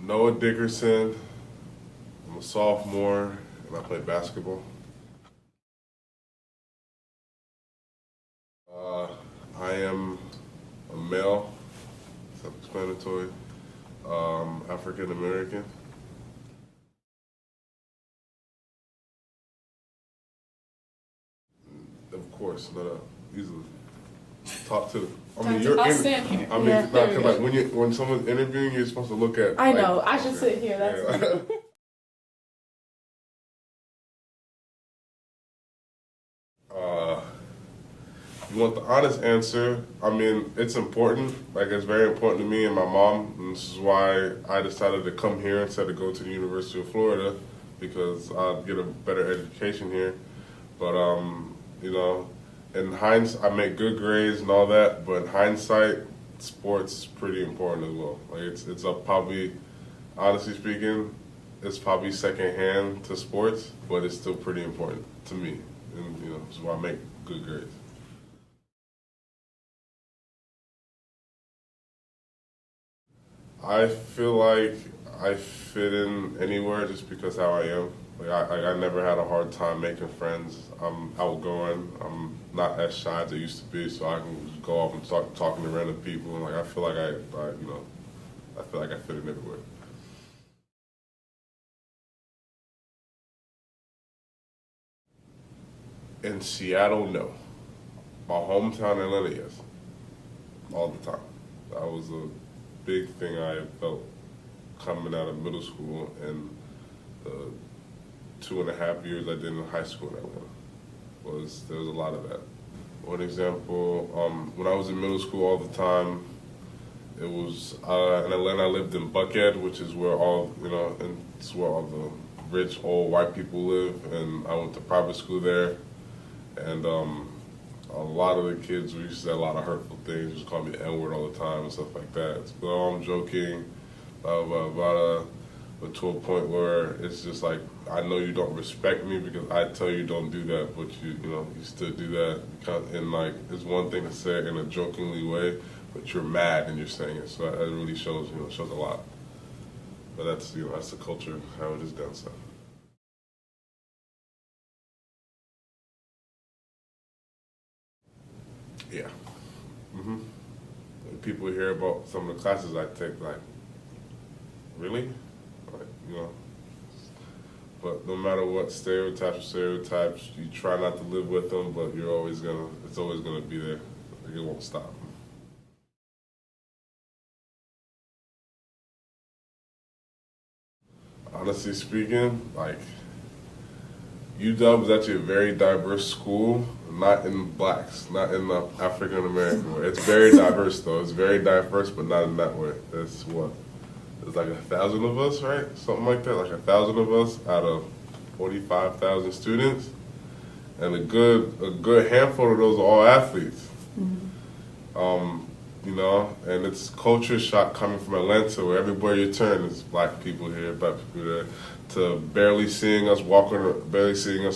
Noah Dickerson. I'm a sophomore and I play basketball. I am a male, self-explanatory, African American. Of course, not easily. Talk to. I'll stand here. I mean, Yeah, because like when someone's interviewing, you're supposed to look at. I know. I should sit here. That's Yeah. You want the honest answer? I mean, it's important. Like, it's very important to me and my mom. And this is why I decided to come here instead of go to the University of Florida, because I'd get a better education here. But, you know, in hindsight, I make good grades and all that, but in hindsight, sports is pretty important as well. Like, it's probably, honestly speaking, it's probably second hand to sports, but it's still pretty important to me. And, you know, this is why I make good grades. I feel like I fit in anywhere just because how I am. Like I never had a hard time making friends. I'm outgoing. I'm not as shy as I used to be, so I can just go off and start talking to random people. And like I feel like I feel like I fit in everywhere. In Seattle, no. My hometown, Atlanta, yes. All the time. That was a big thing I felt coming out of middle school and the 2.5 years I did in high school in Atlanta. There was a lot of that. One example, when I was in middle school all the time, it was in Atlanta. I lived in Buckhead, which is where it's where all the rich old white people live, and I went to private school there, and a lot of the kids, we used to say a lot of hurtful things, just call me the N-word all the time and stuff like that. But I'm joking, blah, blah, blah, but to a point where it's just like, I know you don't respect me because I tell you don't do that, but you still do that. And like, it's one thing to say it in a jokingly way, but you're mad and you're saying it. So it really shows, shows a lot. But that's, that's the culture, how it is down south. Yeah. Mm-hmm. People hear about some of the classes I take, like, really? Like, but no matter what stereotypes, you try not to live with them, but it's always gonna be there. Like, it won't stop. Honestly speaking, like, UW is actually a very diverse school, not in blacks, not in the African American way. It's very diverse though. It's very diverse, but not in that way. There's like 1,000 of us, right? Something like that, like 1,000 of us out of 45,000 students, and a good handful of those are all athletes. Mm-hmm. And it's culture shock coming from Atlanta, where everywhere you turn is black people here, black people there, to barely seeing us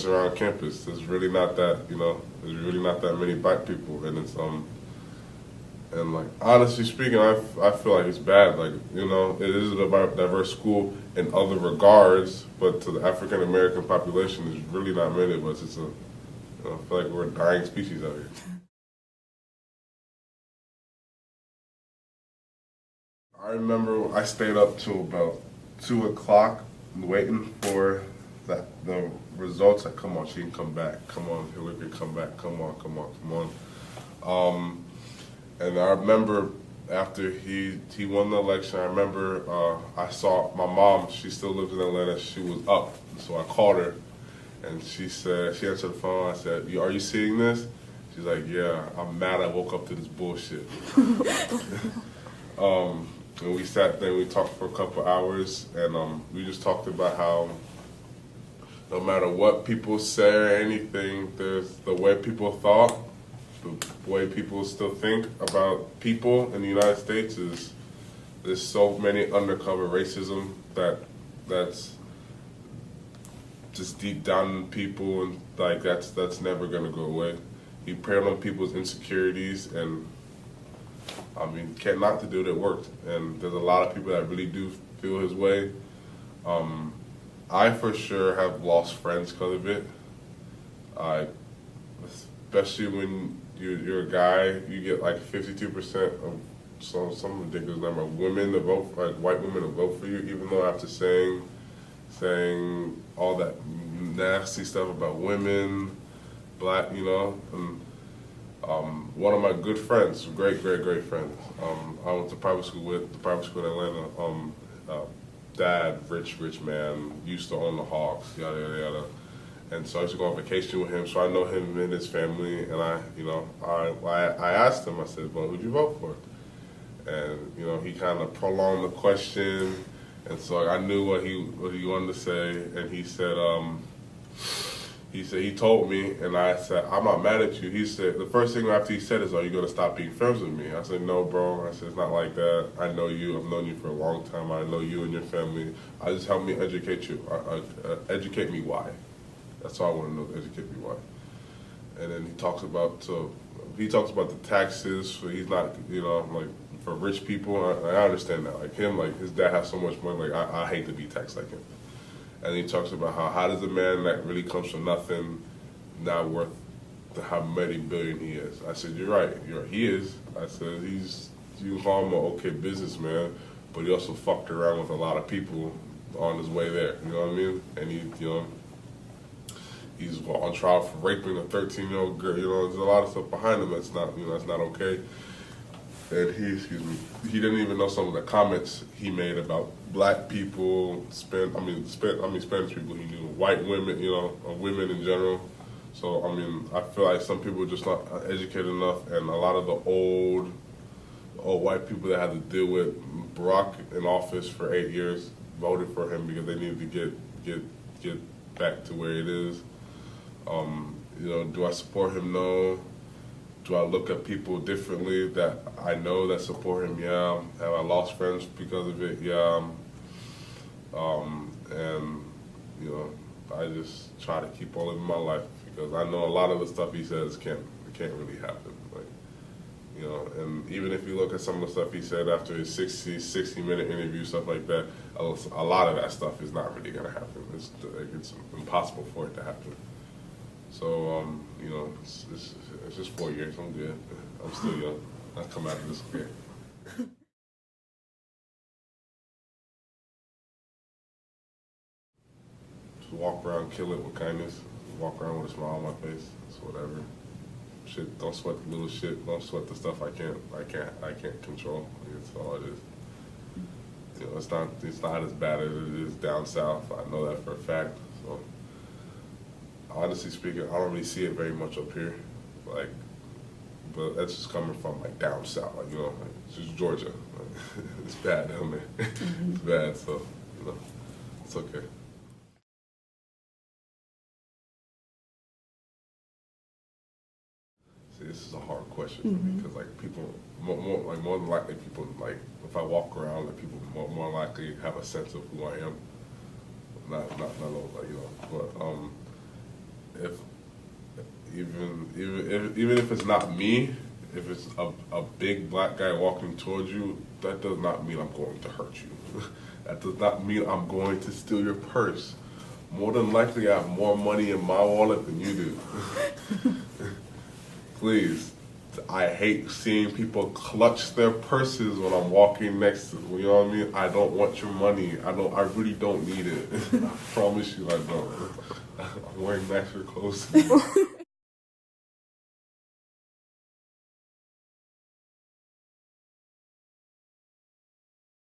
around campus. There's really not that, there's really not that many black people, and it's and like, honestly speaking, I feel like it's bad. Like, it is a diverse school in other regards, but to the African American population, there's really not many of us. I feel like we're a dying species out here. I remember I stayed up till about 2 o'clock waiting for the results. Like, come on, she can come back. Come on, Hillary can come back. Come on. And I remember after he won the election, I remember I saw my mom. She still lives in Atlanta. She was up, so I called her, and she answered the phone. I said, "Are you seeing this?" She's like, "Yeah, I'm mad. I woke up to this bullshit." And we sat there, we talked for a couple hours, and we just talked about how no matter what people say or anything, there's the way people thought, the way people still think about people in the United States there's so many undercover racism that's just deep down in people, and like that's never gonna go away. He preyed on people's insecurities, and I mean, not to do it, it worked. And there's a lot of people that really do feel his way. I for sure have lost friends because of it. Especially when you're a guy, you get like 52% of some ridiculous number of women to vote, like white women to vote for you, even though after saying all that nasty stuff about women, black, and one of my good friends, great friends, I went to private school in Atlanta, dad, rich man, used to own the Hawks, yada, yada, yada. And so I used to go on vacation with him, so I know him and his family, and I asked him, I said, well, who'd you vote for? And, he kind of prolonged the question, and so I knew what he wanted to say, and he said, he told me, and I said, I'm not mad at you. He said, the first thing after he said is, are you going to stop being friends with me? I said, no, bro. I said, it's not like that. I know you. I've known you for a long time. I know you and your family. I just help me educate you. Educate me why. That's all I want to know, educate me why. And then he talks about the taxes. So he's not, like, for rich people, I understand that. Like him, like his dad has so much money, like I hate to be taxed like him. And he talks about how does a man that really comes from nothing now worth how many billion he is. I said, you're right, he is. I said, you call him an okay businessman, but he also fucked around with a lot of people on his way there, you know what I mean? And he's on trial for raping a 13-year-old girl, there's a lot of stuff behind him that's not, that's not okay. And he didn't even know some of the comments he made about black people, Spanish people he knew, white women, women in general. So, I feel like some people are just not educated enough, and a lot of the old white people that had to deal with Barack in office for 8 years voted for him because they needed to get back to where it is. Do I support him? No. Do I look at people differently that I know that support him? Yeah. Have I lost friends because of it? Yeah. I just try to keep on living my life because I know a lot of the stuff he says can't really happen. And even if you look at some of the stuff he said after his 60-minute interview, stuff like that, a lot of that stuff is not really gonna happen. It's impossible for it to happen. So, it's just 4 years. I'm good. I'm still young. I'll come out of this okay. Just walk around, kill it with kindness. Walk around with a smile on my face. It's whatever. Shit, don't sweat the little shit. Don't sweat the stuff I can't control. That's all it is. It's not as bad as it is down south. I know that for a fact. So. Honestly speaking, I don't really see it very much up here, but that's just coming from down south, it's just Georgia. It's bad down there. Mm-hmm. It's bad, so it's okay. See, this is a hard question for me because people more than likely people if I walk around, people more likely have a sense of who I am. Not but if even if it's not me, if it's a big black guy walking towards you, that does not mean I'm going to hurt you. That does not mean I'm going to steal your purse. More than likely, I have more money in my wallet than you do. Please, I hate seeing people clutch their purses when I'm walking next to them. You know what I mean? I don't want your money. I really don't need it. I promise you I don't. I'm wearing nicer clothes.